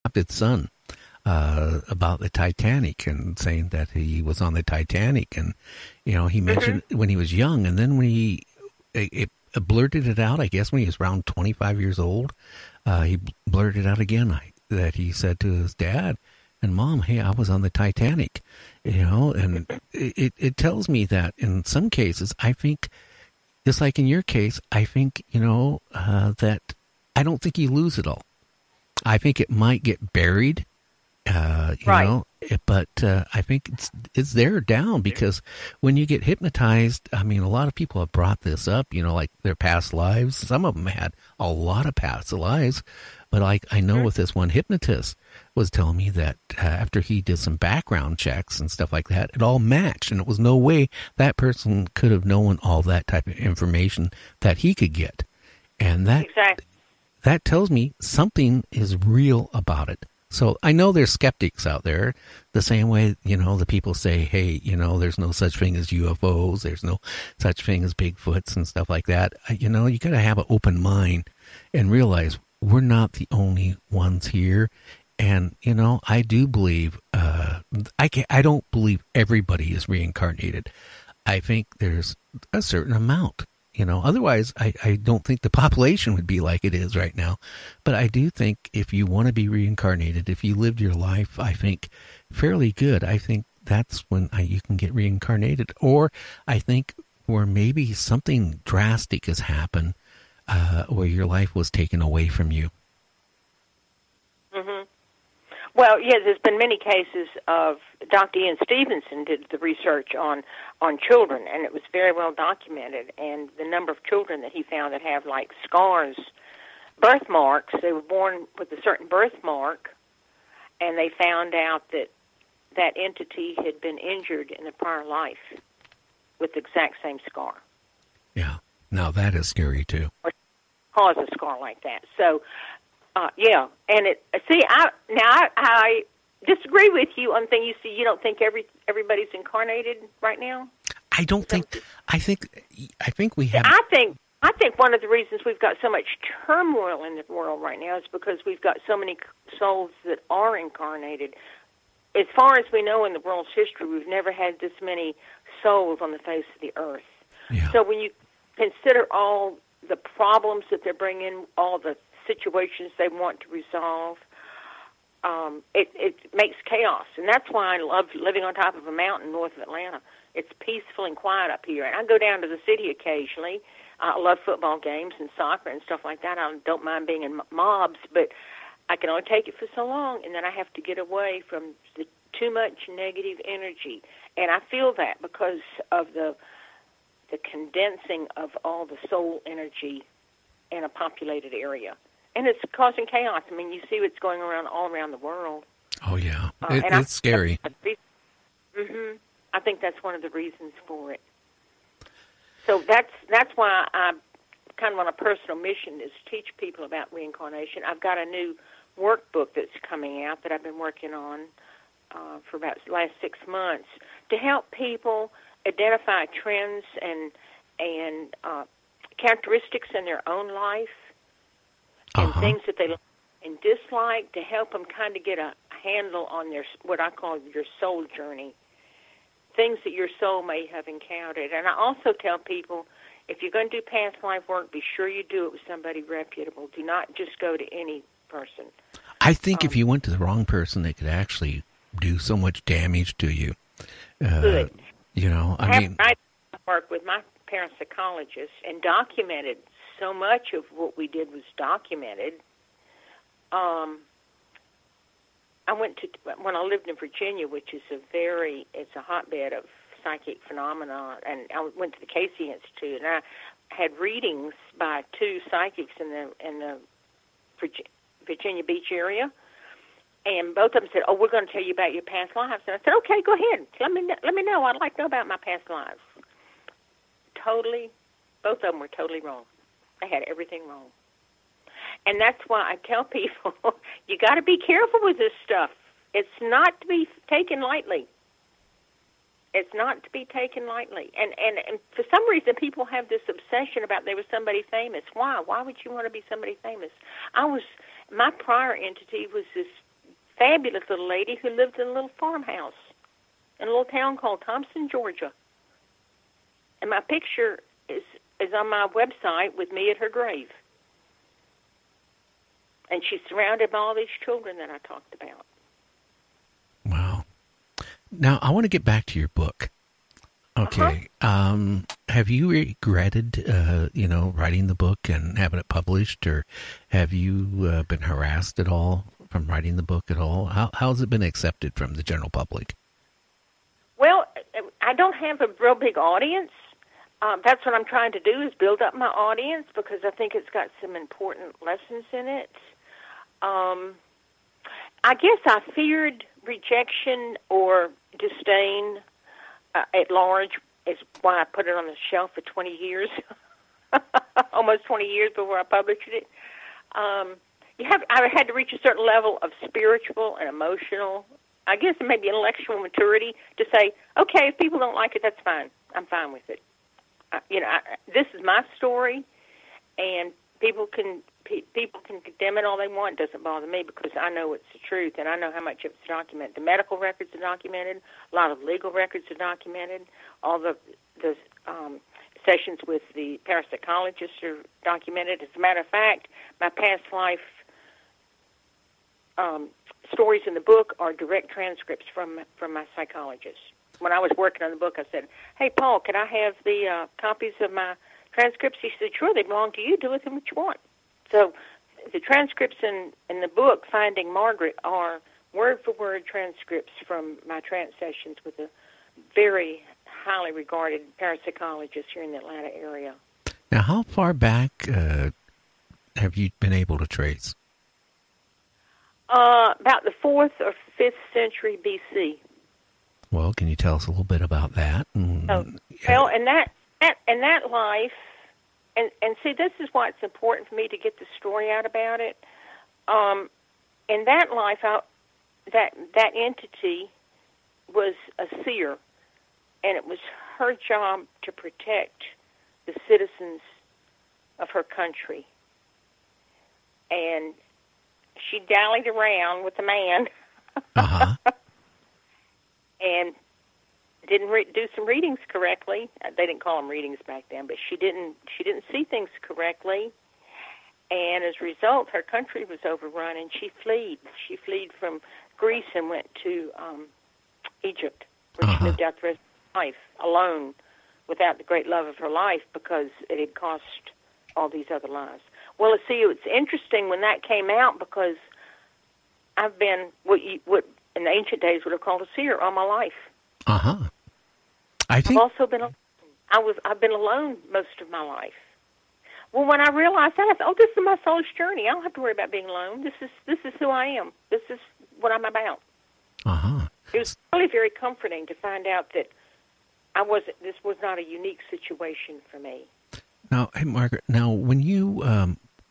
adopted son about the Titanic and saying that he was on the Titanic. And, he mentioned when he was young. And then when he blurted it out, I guess when he was around 25 years old, he blurted out again that he said to his dad and mom, hey, I was on the Titanic, and it tells me that in some cases, I think, just like in your case, I think, that I don't think you lose it all. I think it might get buried, right. But I think it's there down, because when you get hypnotized, I mean, a lot of people have brought this up, like their past lives. Some of them had a lot of past lives, but like I know with this one hypnotist was telling me that after he did some background checks and stuff like that, it all matched, and it was no way that person could have known all that type of information that he could get, and that tells me something is real about it. So I know there's skeptics out there, the same way, the people say, hey, there's no such thing as UFOs. There's no such thing as Bigfoots and stuff like that. You got to have an open mind and realize we're not the only ones here. And, I do believe, I don't believe everybody is reincarnated. I think there's a certain amount. Otherwise, I don't think the population would be like it is right now. But I do think if you want to be reincarnated, if you lived your life, I think, fairly good, I think that's when you can get reincarnated. Or I think where maybe something drastic has happened where your life was taken away from you. Mm-hmm. Well, yeah, there's been many cases of Dr. Ian Stevenson did the research on children, and it was very well documented. And the number of children that he found that have, like, scars, birthmarks, they were born with a certain birthmark, and they found out that that entity had been injured in a prior life with the exact same scar. Yeah. Now, that is scary, too. Or cause a scar like that. So, yeah, and I disagree with you on the thing you see. You don't think everybody's incarnated right now? I don't think. I think we have. I think one of the reasons we've got so much turmoil in the world right now is because we've got so many souls that are incarnated. As far as we know in the world's history, we've never had this many souls on the face of the earth. Yeah. So when you consider all the problems that they're bringing, all the situations they want to resolve, it makes chaos. And that's why I love living on top of a mountain north of Atlanta. It's peaceful and quiet up here. And I go down to the city occasionally. I love football games and soccer and stuff like that. I don't mind being in mobs, but I can only take it for so long, and then I have to get away from the too much negative energy. And I feel that because of the condensing of all the soul energy in a populated area. And it's causing chaos. I mean, you see what's going around all around the world. Oh, yeah. It's scary. Mm-hmm. I think that's one of the reasons for it. So that's why I'm kind of on a personal mission, is teach people about reincarnation. I've got a new workbook that's coming out that I've been working on for about the last 6 months to help people identify trends and characteristics in their own life and things that they like and dislike, to help them kind of get a handle on their, what I call your soul journey, things that your soul may have encountered. And I also tell people, if you're going to do past life work, be sure you do it with somebody reputable. Do not just go to any person. I think if you went to the wrong person, it could actually do so much damage to you. Good. I worked with my parapsychologist and documented so much of what we did was documented. I went to, when I lived in Virginia, which is it's a hotbed of psychic phenomena, and I went to the Casey Institute, and I had readings by two psychics in the Virginia Beach area, and both of them said, "Oh, we're going to tell you about your past lives." And I said, "Okay, go ahead. Let me know. I'd like to know about my past lives." Both of them were totally wrong. They had everything wrong. And that's why I tell people, you got to be careful with this stuff. It's not to be taken lightly. It's not to be taken lightly. And for some reason, people have this obsession about they were somebody famous. Why? Why would you want to be somebody famous? My prior entity was this fabulous little lady who lived in a little farmhouse in a little town called Thompson, Georgia. And my picture is on my website with me at her grave. And she's surrounded by all these children that I talked about. Wow. Now, I want to get back to your book. Okay. Have you regretted, writing the book and having it published, or have you been harassed at all from writing the book at all? How has it been accepted from the general public? Well, I don't have a real big audience. That's what I'm trying to do, is build up my audience, because I think it's got some important lessons in it. I guess I feared rejection or disdain at large. Is why I put it on the shelf for 20 years, almost 20 years before I published it. I had to reach a certain level of spiritual and emotional, I guess maybe intellectual maturity to say, okay, if people don't like it, that's fine. I'm fine with it. This is my story, and people can condemn it all they want. It doesn't bother me, because I know it's the truth, and I know how much it's documented. The medical records are documented. A lot of legal records are documented. All the sessions with the parapsychologists are documented. As a matter of fact, my past life stories in the book are direct transcripts from my psychologist. When I was working on the book, I said, "Hey, Paul, can I have the copies of my transcripts?" He said, "Sure, they belong to you. Do with them what you want." So the transcripts in the book, Finding Margaret, are word-for-word transcripts from my trance sessions with a very highly regarded parapsychologist here in the Atlanta area. Now, how far back have you been able to trace? About the 4th or 5th century BC. Well, can you tell us a little bit about that? Well, and that life, and see, this is why it's important for me to get the story out about it. In that life, that entity was a seer, and it was her job to protect the citizens of her country. And she dallied around with a man. And didn't do some readings correctly. They didn't call them readings back then, but she didn't see things correctly. And as a result, her country was overrun, and she fled. She fled from Greece and went to Egypt, where she lived out the rest of her life alone, without the great love of her life, because it had cost all these other lives. Well, see, it's interesting when that came out, because I've been what in the ancient days would have called a seer all my life. I've also been. I've been alone most of my life. Well, when I realized that, I thought, "Oh, this is my soul's journey. I don't have to worry about being alone. This is who I am. This is what I'm about." It was really very comforting to find out that this was not a unique situation for me. Now, hey, Margaret. Now, when you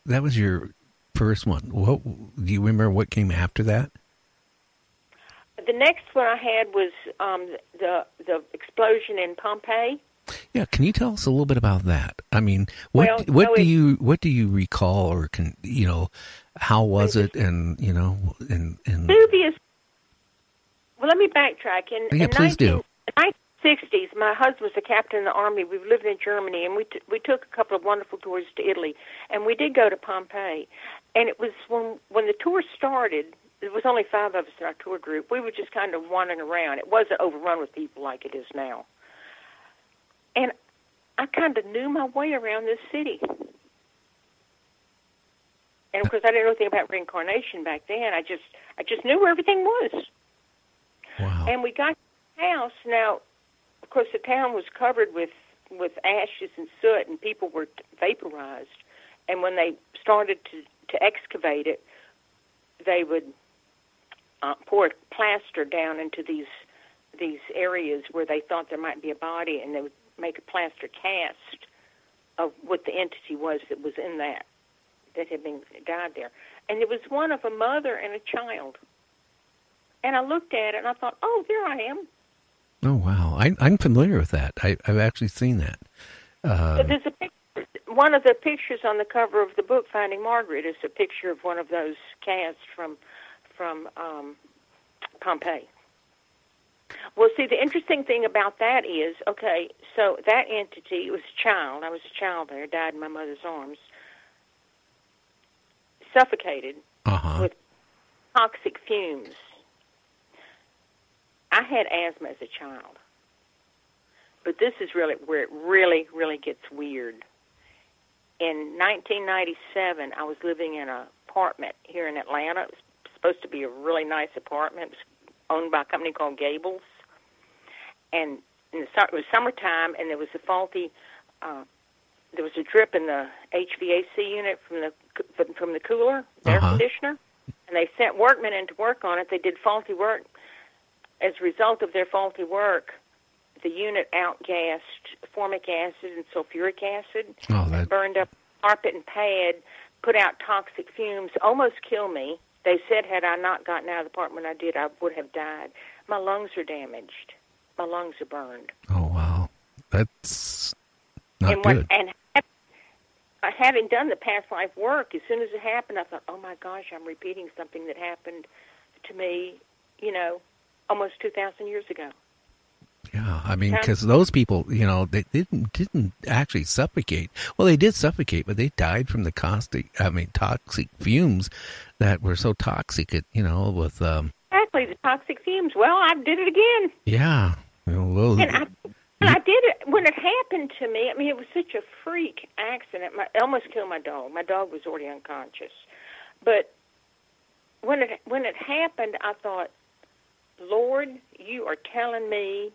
that was your first one. What do you remember? What came after that? The next one I had was the explosion in Pompeii. Yeah, can you tell us a little bit about that? I mean, what do you recall, or how was it? And Vesuvius. Well, let me backtrack. In please do. In the 1960s, my husband was a captain in the Army. We lived in Germany, and we took a couple of wonderful tours to Italy, and we did go to Pompeii. And it was when the tour started. There was only 5 of us in our tour group. We were just kind of wandering around. It wasn't overrun with people like it is now. And I kind of knew my way around this city. And of course, I didn't know anything about reincarnation back then. I just knew where everything was. Wow. And we got to the house. Now, of course, the town was covered with ashes and soot, and people were vaporized. And when they started to excavate it, they would pour plaster down into these areas where they thought there might be a body, and they would make a plaster cast of what the entity was that was in that had been died there. And it was one of a mother and a child. And I looked at it, and I thought, "Oh, there I am." Oh, wow. I'm familiar with that. I've actually seen that. So there's a picture. One of the pictures on the cover of the book, Finding Margaret, is a picture of one of those casts from from Pompeii. Well, see, the interesting thing about that is, okay, so that entity was a child. I was a child there, died in my mother's arms, suffocated with toxic fumes. I had asthma as a child. But this is really where it really, really gets weird. In 1997, I was living in an apartment here in Atlanta. It was supposed to be a really nice apartment. It was owned by a company called Gables. And it was summertime, and there was a faulty, there was a drip in the HVAC unit from the cooler, the air conditioner. And they sent workmen in to work on it. They did faulty work. As a result of their faulty work, the unit outgassed formic acid and sulfuric acid. That burned up carpet and pad, put out toxic fumes, almost killed me. They said had I not gotten out of the apartment I did, I would have died. My lungs are damaged. My lungs are burned. Oh, wow. That's not good. And having done the past life work, as soon as it happened, I thought, oh, my gosh, I'm repeating something that happened to me, almost 2,000 years ago. Yeah, I mean, because those people, they didn't actually suffocate. Well, they did suffocate, but they died from the toxic fumes that were so toxic. With exactly the toxic fumes. Well, I did it again. Yeah, well, and I did it when it happened to me. I mean, it was such a freak accident. It almost killed my dog. My dog was already unconscious, but when it happened, I thought, Lord, you are telling me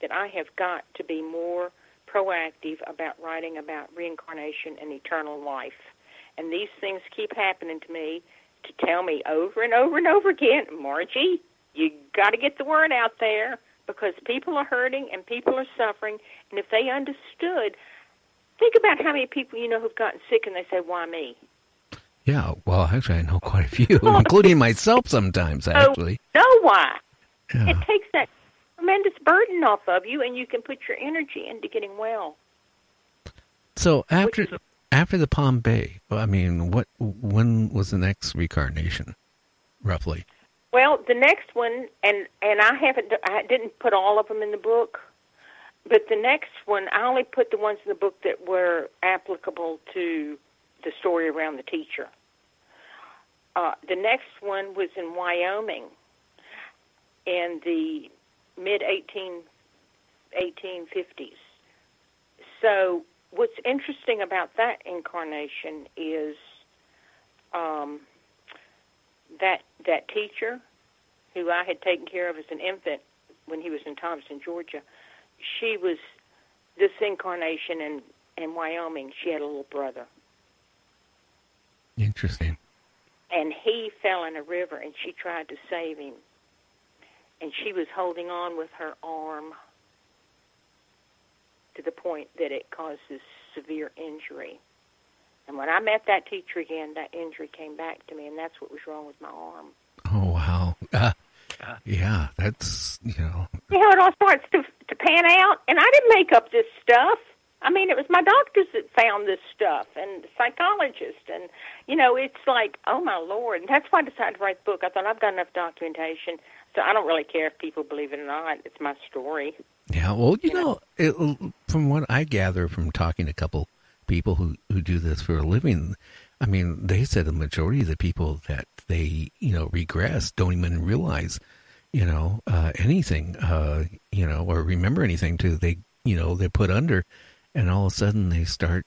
that I have got to be more proactive about writing about reincarnation and eternal life. And these things keep happening to me to tell me over and over and over again, Margie, you got to get the word out there because people are hurting and people are suffering. And if they understood, think about how many people who've gotten sick and they say, why me? Yeah, well, actually, I know quite a few, including myself sometimes, actually. Know why. Yeah. It takes that tremendous burden off of you, and you can put your energy into getting well. So after the Pompeii, I mean, when was the next reincarnation, roughly? Well, the next one, and I didn't put all of them in the book, but the next one, I only put the ones in the book that were applicable to the story around the teacher. The next one was in Wyoming in the mid-1850s. So what's interesting about that incarnation is that teacher who I had taken care of as an infant when he was in Thompson, Georgia, she was this incarnation in Wyoming. She had a little brother. Interesting. And he fell in a river, and she tried to save him. And she was holding on with her arm to the point that it causes severe injury. And when I met that teacher again, that injury came back to me, and that's what was wrong with my arm. Oh, wow. Yeah, that's, See how it all starts to pan out? And I didn't make up this stuff. I mean, it was my doctors that found this stuff, and the psychologist, and, it's like, oh, my Lord. And that's why I decided to write the book. I thought I've got enough documentation, so I don't really care if people believe it or not. It's my story. Yeah, well, from what I gather from talking to a couple people who do this for a living, I mean, they said the majority of the people that they, regress don't even realize, anything, or remember anything they're put under. And all of a sudden they start,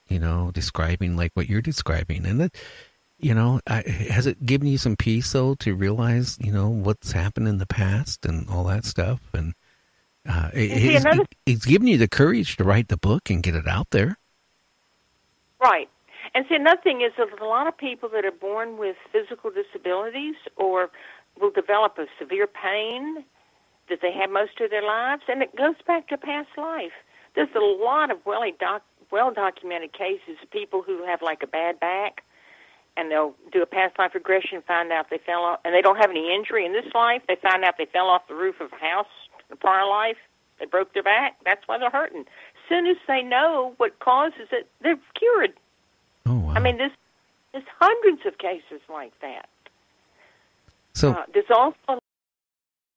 describing like what you're describing. And that, has it given you some peace, though, to realize, what's happened in the past and all that stuff? And it's given you the courage to write the book and get it out there. Right. And see, another thing is that a lot of people that are born with physical disabilities or will develop a severe pain that they have most of their lives, and it goes back to past life. There's a lot of well-documented cases of people who have like a bad back, and they'll do a past life regression, find out they fell off, and they don't have any injury in this life. They find out they fell off the roof of a house in a prior life. They broke their back. That's why they're hurting. As soon as they know what causes it, they're cured. Oh, wow. I mean, there's hundreds of cases like that. So there's also